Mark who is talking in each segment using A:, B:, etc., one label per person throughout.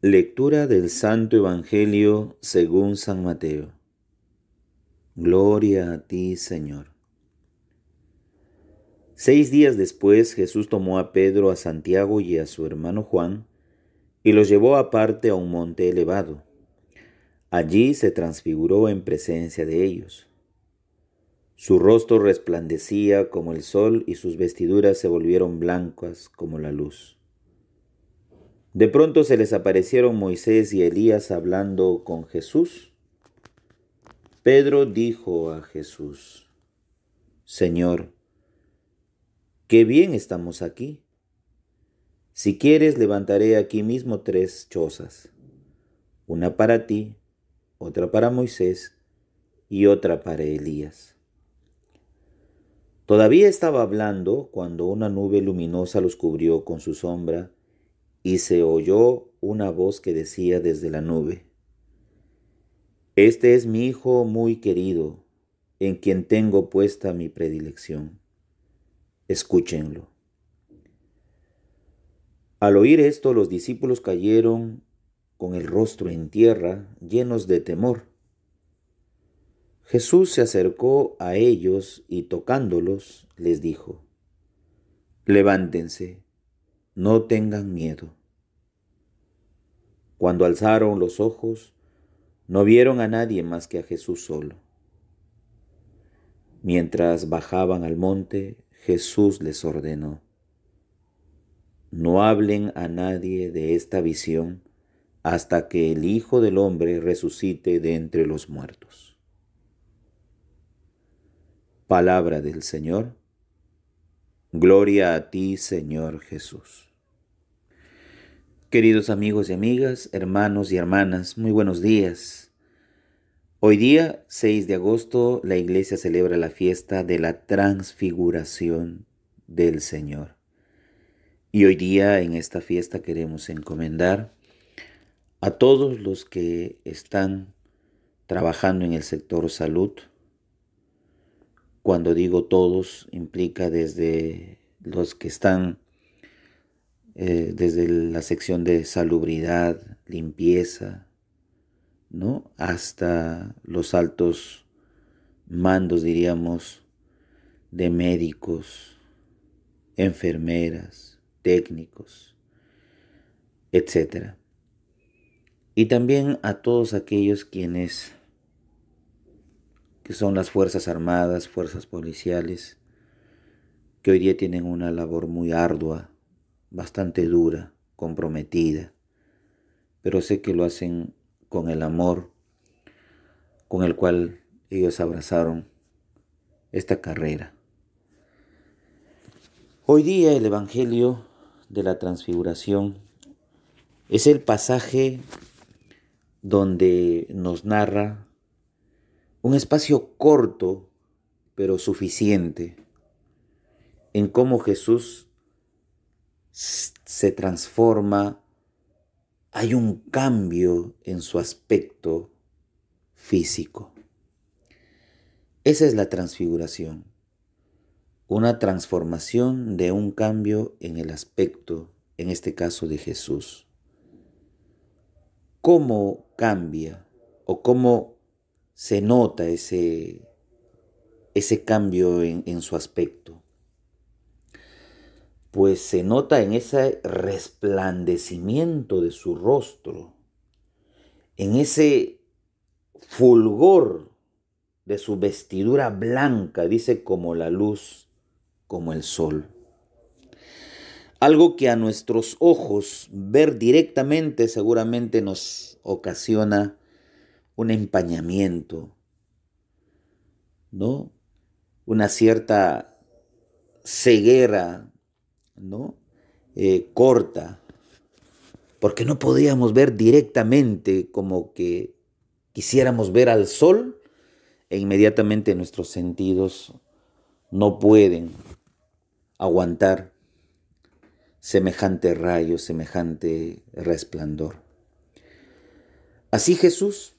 A: Lectura del Santo Evangelio según San Mateo. Gloria a ti, Señor. 6 días después, Jesús tomó a Pedro, a Santiago y a su hermano Juan, y los llevó aparte a un monte elevado. Allí se transfiguró en presencia de ellos. Su rostro resplandecía como el sol y sus vestiduras se volvieron blancas como la luz. De pronto se les aparecieron Moisés y Elías hablando con Jesús. Pedro dijo a Jesús: Señor, qué bien estamos aquí. Si quieres, levantaré aquí mismo 3 chozas, una para ti, otra para Moisés y otra para Elías. Todavía estaba hablando cuando una nube luminosa los cubrió con su sombra y se oyó una voz que decía desde la nube: Este es mi Hijo muy querido, en quien tengo puesta mi predilección. Escúchenlo. Al oír esto, los discípulos cayeron con el rostro en tierra, llenos de temor. Jesús se acercó a ellos y tocándolos, les dijo: Levántense, no tengan miedo. Cuando alzaron los ojos, no vieron a nadie más que a Jesús solo. Mientras bajaban al monte, Jesús les ordenó: No hablen a nadie de esta visión hasta que el Hijo del Hombre resucite de entre los muertos. Palabra del Señor. Gloria a ti, Señor Jesús. Queridos amigos y amigas, hermanos y hermanas, muy buenos días. Hoy día, 6 de agosto, la Iglesia celebra la fiesta de la transfiguración del Señor. Y hoy día, en esta fiesta, queremos encomendar a todos los que están trabajando en el sector salud. Cuando digo todos, implica desde los que están desde la sección de salubridad, limpieza, ¿no? Hasta los altos mandos, diríamos, de médicos, enfermeras, técnicos, etc. Y también a todos aquellos que son las Fuerzas Armadas, Fuerzas Policiales, que hoy día tienen una labor muy ardua, bastante dura, comprometida, pero sé que lo hacen con el amor con el cual ellos abrazaron esta carrera. Hoy día el Evangelio de la Transfiguración es el pasaje donde nos narra un espacio corto, pero suficiente, en cómo Jesús se transforma. Hay un cambio en su aspecto físico. Esa es la transfiguración, una transformación de un cambio en el aspecto, en este caso de Jesús. ¿Cómo cambia o cómo se nota ese cambio en su aspecto? Pues se nota en ese resplandecimiento de su rostro, en ese fulgor de su vestidura blanca, dice, como la luz, como el sol. Algo que a nuestros ojos ver directamente seguramente nos ocasiona un empañamiento, ¿no? Una cierta ceguera, ¿no? Corta, porque no podíamos ver directamente como que quisiéramos ver al sol e inmediatamente nuestros sentidos no pueden aguantar semejante rayo, semejante resplandor. Así Jesús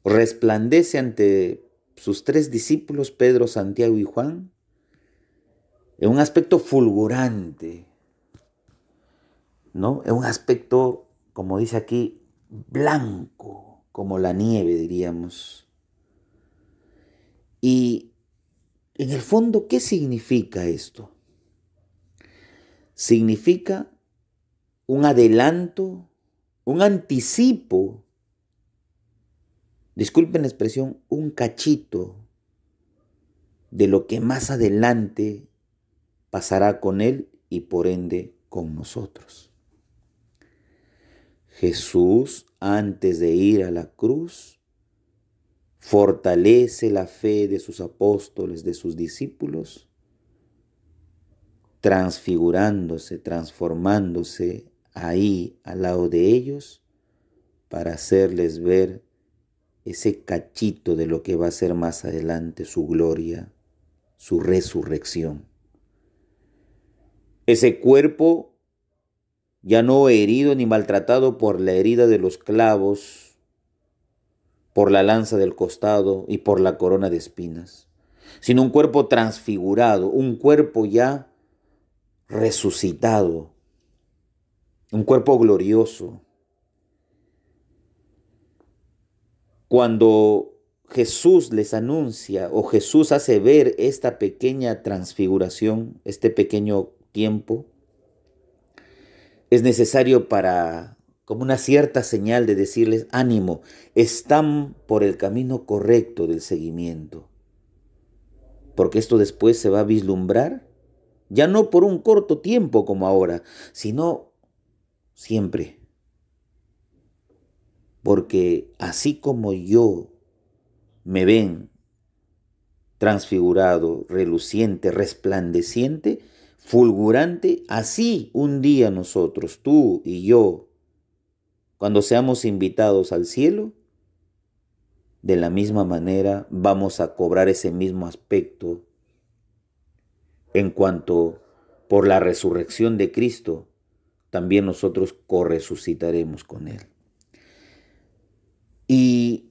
A: resplandece ante sus 3 discípulos, Pedro, Santiago y Juan, en un aspecto fulgurante, ¿no? Es un aspecto, como dice aquí, blanco, como la nieve, diríamos. Y en el fondo, ¿qué significa esto? Significa un adelanto, un anticipo, disculpen la expresión, un cachito de lo que más adelante pasará con él y por ende con nosotros. Jesús, antes de ir a la cruz, fortalece la fe de sus apóstoles, de sus discípulos, transfigurándose, transformándose ahí al lado de ellos para hacerles ver ese cachito de lo que va a ser más adelante su gloria, su resurrección. Ese cuerpo ya no herido ni maltratado por la herida de los clavos, por la lanza del costado y por la corona de espinas, sino un cuerpo transfigurado, un cuerpo ya resucitado, un cuerpo glorioso. Cuando Jesús les anuncia o Jesús hace ver esta pequeña transfiguración, este pequeño tiempo, es necesario para, como una cierta señal de decirles, ánimo, están por el camino correcto del seguimiento, porque esto después se va a vislumbrar, ya no por un corto tiempo como ahora, sino siempre, porque así como yo me ven transfigurado, reluciente, resplandeciente, fulgurante, así un día nosotros, tú y yo, cuando seamos invitados al cielo, de la misma manera vamos a cobrar ese mismo aspecto en cuanto por la resurrección de Cristo, también nosotros corresucitaremos con Él. Y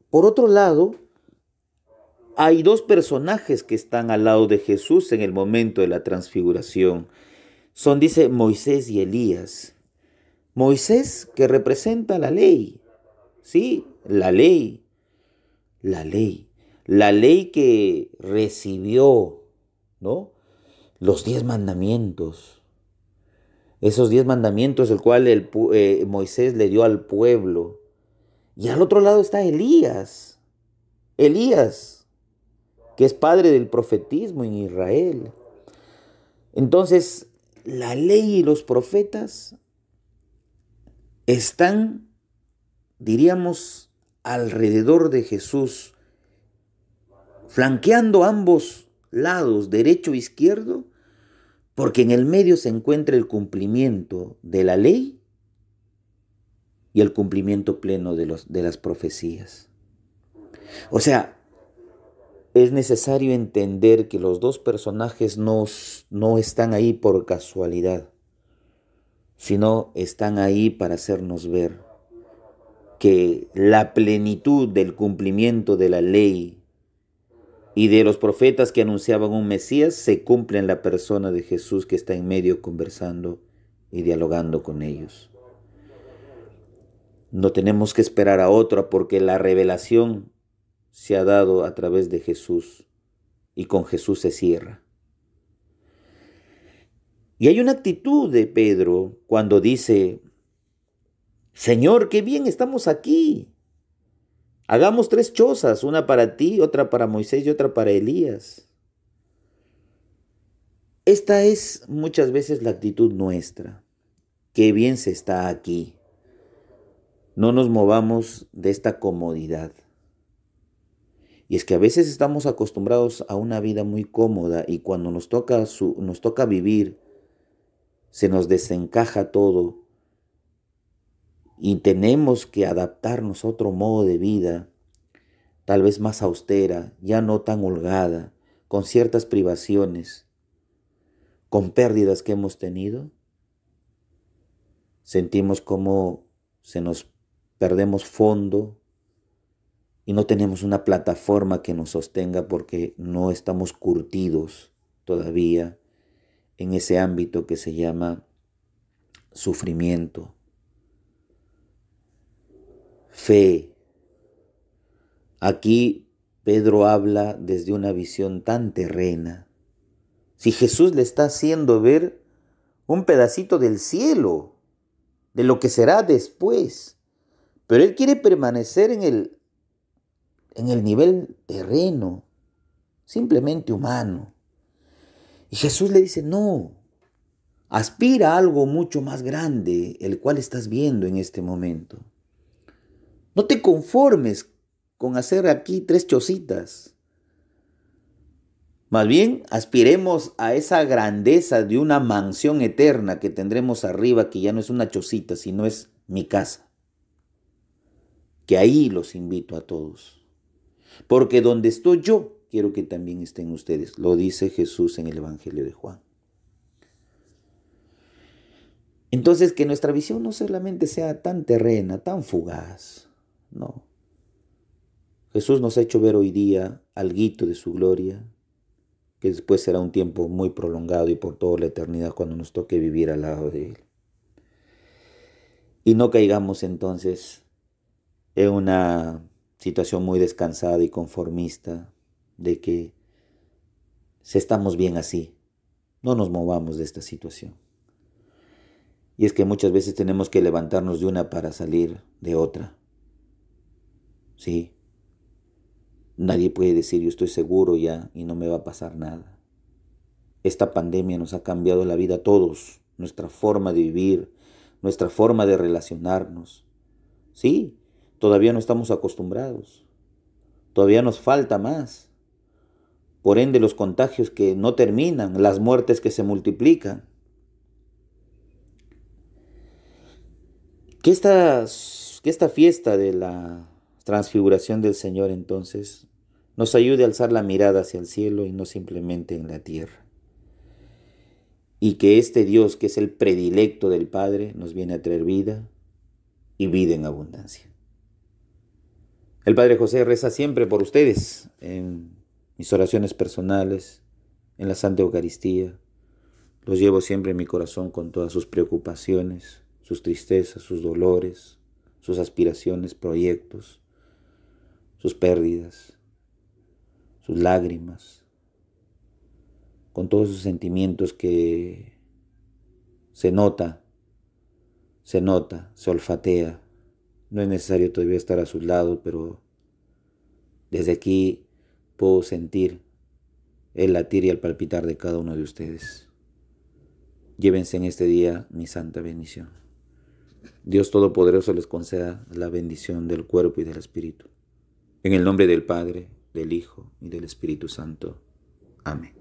A: por otro lado, hay dos personajes que están al lado de Jesús en el momento de la transfiguración. Son, dice, Moisés y Elías. Moisés, que representa la ley, ¿sí? La ley que recibió, ¿no? Los 10 mandamientos, esos 10 mandamientos, el cual Moisés le dio al pueblo. Y al otro lado está Elías, que es padre del profetismo en Israel. Entonces, la ley y los profetas están, diríamos, alrededor de Jesús, flanqueando ambos lados, derecho e izquierdo, porque en el medio se encuentra el cumplimiento de la ley y el cumplimiento pleno de las profecías. O sea, es necesario entender que los dos personajes no están ahí por casualidad, sino están ahí para hacernos ver que la plenitud del cumplimiento de la ley y de los profetas que anunciaban un Mesías se cumple en la persona de Jesús, que está en medio conversando y dialogando con ellos. No tenemos que esperar a otra, porque la revelación se ha dado a través de Jesús y con Jesús se cierra. Y hay una actitud de Pedro cuando dice: Señor, qué bien, estamos aquí. Hagamos 3 chozas, una para ti, otra para Moisés y otra para Elías. Esta es muchas veces la actitud nuestra. Qué bien se está aquí. No nos movamos de esta comodidad. Y es que a veces estamos acostumbrados a una vida muy cómoda, y cuando nos toca vivir, se nos desencaja todo y tenemos que adaptarnos a otro modo de vida, tal vez más austera, ya no tan holgada, con ciertas privaciones, con pérdidas que hemos tenido. Sentimos como perdemos fondo y no tenemos una plataforma que nos sostenga, porque no estamos curtidos todavía en ese ámbito que se llama sufrimiento, fe. Aquí Pedro habla desde una visión tan terrena. Si Jesús le está haciendo ver un pedacito del cielo, de lo que será después, pero él quiere permanecer en el nivel terreno, simplemente humano. Y Jesús le dice, no, aspira a algo mucho más grande, el cual estás viendo en este momento. No te conformes con hacer aquí 3 chocitas. Más bien, aspiremos a esa grandeza de una mansión eterna que tendremos arriba, que ya no es una chocita, sino es mi casa. Que ahí los invito a todos. Porque donde estoy yo, quiero que también estén ustedes. Lo dice Jesús en el Evangelio de Juan. Entonces, que nuestra visión no solamente sea tan terrena, tan fugaz. No. Jesús nos ha hecho ver hoy día alguito de su gloria, que después será un tiempo muy prolongado y por toda la eternidad cuando nos toque vivir al lado de Él. Y no caigamos entonces en una situación muy descansada y conformista de que si estamos bien así, no nos movamos de esta situación. Y es que muchas veces tenemos que levantarnos de una para salir de otra. Sí. Nadie puede decir yo estoy seguro ya y no me va a pasar nada. Esta pandemia nos ha cambiado la vida a todos, nuestra forma de vivir, nuestra forma de relacionarnos. Sí, todavía no estamos acostumbrados, todavía nos falta más. Por ende, los contagios que no terminan, las muertes que se multiplican. Que esta fiesta de la transfiguración del Señor entonces nos ayude a alzar la mirada hacia el cielo y no simplemente en la tierra. Y que este Dios, que es el predilecto del Padre, nos viene a traer vida y vida en abundancia. El Padre José reza siempre por ustedes en mis oraciones personales, en la Santa Eucaristía. Los llevo siempre en mi corazón con todas sus preocupaciones, sus tristezas, sus dolores, sus aspiraciones, proyectos, sus pérdidas, sus lágrimas, con todos esos sentimientos que se nota, se olfatea. No es necesario todavía estar a su lado, pero desde aquí puedo sentir el latir y el palpitar de cada uno de ustedes. Llévense en este día mi santa bendición. Dios Todopoderoso les conceda la bendición del cuerpo y del espíritu. En el nombre del Padre, del Hijo y del Espíritu Santo. Amén.